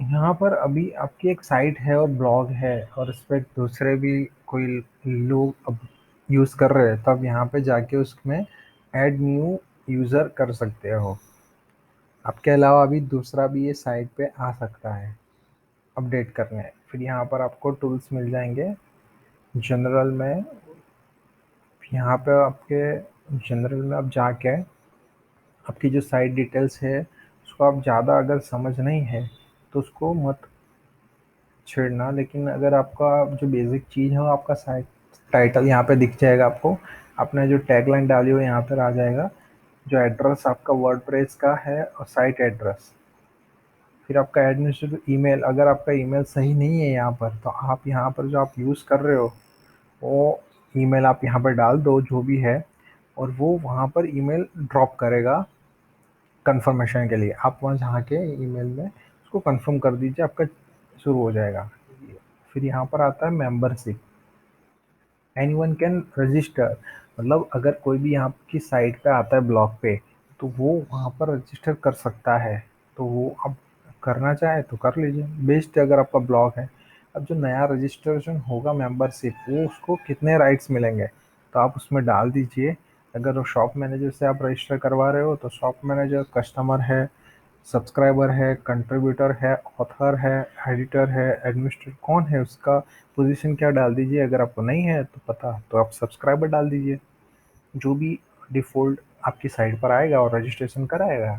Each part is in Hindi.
यहाँ पर अभी आपकी एक साइट है और ब्लॉग है और इस पे दूसरे भी कोई लोग अब यूज़ कर रहे हैं, तो आप यहाँ पे जाके उसमें ऐड न्यू यूज़र कर सकते हो। आपके अलावा अभी दूसरा भी ये साइट पे आ सकता है अपडेट करने। फिर यहाँ पर आपको टूल्स मिल जाएंगे जनरल में। यहाँ पे आपके जनरल में आप जाके आपकी जो साइट डिटेल्स है उसको आप ज़्यादा अगर समझ नहीं है तो उसको मत छेड़ना, लेकिन अगर आपका जो बेसिक चीज़ है वो आपका साइट टाइटल यहाँ पे दिख जाएगा आपको। आपने जो टैगलाइन डाली हो यहाँ पर आ जाएगा, जो एड्रेस आपका वर्डप्रेस का है और साइट एड्रेस। फिर आपका एडमिनिस्ट्रेटिव ईमेल, अगर आपका ईमेल सही नहीं है यहाँ पर तो आप यहाँ पर जो आप यूज़ कर रहे हो वो ईमेल आप यहाँ पर डाल दो जो भी है, और वो वहाँ पर ईमेल ड्रॉप करेगा कंफर्मेशन के लिए। आप वहाँ जाके ईमेल में उसको कंफर्म कर दीजिए, आपका शुरू हो जाएगा। फिर यहाँ पर आता है मेंबरशिप। एनीवन कैन रजिस्टर, मतलब अगर कोई भी यहाँ की साइट पे आता है ब्लॉग पे तो वो वहाँ पर रजिस्टर कर सकता है। तो वो आप करना चाहे तो कर लीजिए, बेस्ट है अगर आपका ब्लॉग है। अब जो नया रजिस्ट्रेशन होगा मेंबरशिप, वो उसको कितने राइट्स मिलेंगे तो आप उसमें डाल दीजिए। अगर वो शॉप मैनेजर से आप रजिस्टर करवा रहे हो तो शॉप मैनेजर, कस्टमर है, सब्सक्राइबर है, कंट्रीब्यूटर है, ऑथर है, एडिटर है, एडमिनिस्ट्रेटर कौन है, उसका पोजीशन क्या डाल दीजिए। अगर आपको नहीं है तो पता तो आप सब्सक्राइबर डाल दीजिए, जो भी डिफ़ॉल्ट आपकी साइट पर आएगा और रजिस्ट्रेशन कराएगा।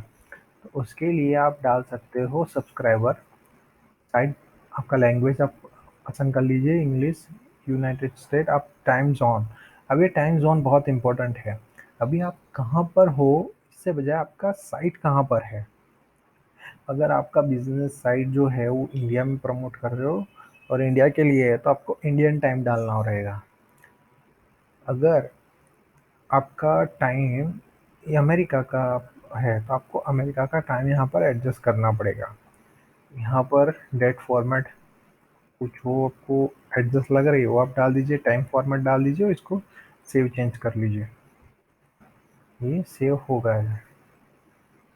तो उसके लिए आप डाल सकते हो सब्सक्राइबर। साइट आपका लैंग्वेज आप पसंद कर लीजिए, इंग्लिश, यूनाइटेड स्टेट, आप टाइम जोन। अब ये टाइम जोन बहुत इंपॉर्टेंट है। अभी आप कहाँ पर हो इससे बजाय आपका साइट कहाँ पर है। अगर आपका बिजनेस साइट जो है वो इंडिया में प्रमोट कर रहे हो और इंडिया के लिए है तो आपको इंडियन टाइम डालना रहेगा। अगर आपका टाइम ये अमेरिका का है तो आपको अमेरिका का टाइम यहाँ पर एडजस्ट करना पड़ेगा। यहाँ पर डेट फॉर्मेट कुछ हो आपको एडजस्ट लग रही है वो आप डाल दीजिए, टाइम फॉर्मेट डाल दीजिए और इसको सेव चेंज कर लीजिए। ये सेव हो गया है।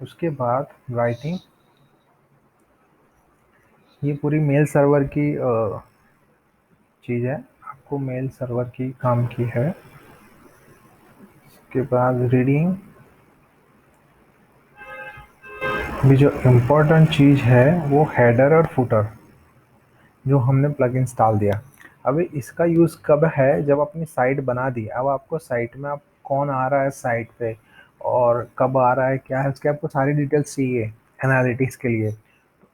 उसके बाद राइटिंग, ये पूरी मेल सर्वर की चीज़ है, आपको मेल सर्वर की काम की है। उसके बाद रीडिंग, भी जो इम्पोर्टेंट चीज़ है वो हेडर और फुटर जो हमने प्लगइन्स डाल दिया। अभी इसका यूज़ कब है, जब अपनी साइट बना दी। अब आपको साइट में आप कौन आ रहा है साइट पे और कब आ रहा है क्या है उसके आपको सारी डिटेल्स चाहिए एनालिटिक्स के लिए।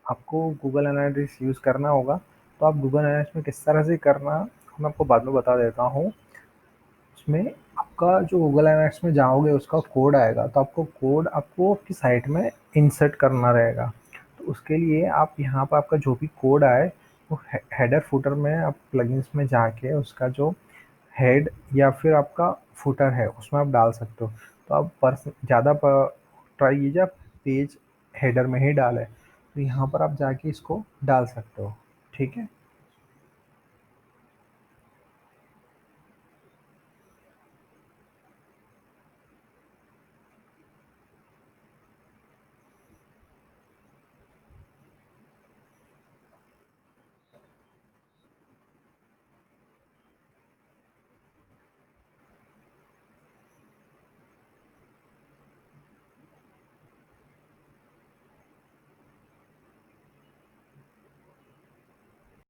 आपको गूगल एनालिटिक्स यूज़ करना होगा। तो आप गूगल एनालिटिक्स में किस तरह से करना मैं आपको बाद में बता देता हूँ। उसमें आपका जो गूगल एनालिटिक्स में जाओगे उसका कोड आएगा, तो आपको कोड आपको आपकी साइट में इंसर्ट करना रहेगा। तो उसके लिए आप यहाँ पर आपका जो भी कोड आए वो हेडर फुटर में आप प्लगइन्स में जाके उसका जो हेड या फिर आपका फुटर है उसमें आप डाल सकते हो। तो आप पर्स ज़्यादा ट्राई कीजिए आप पेज हेडर में ही डालें। तो यहाँ पर आप जाके इसको डाल सकते हो। ठीक है।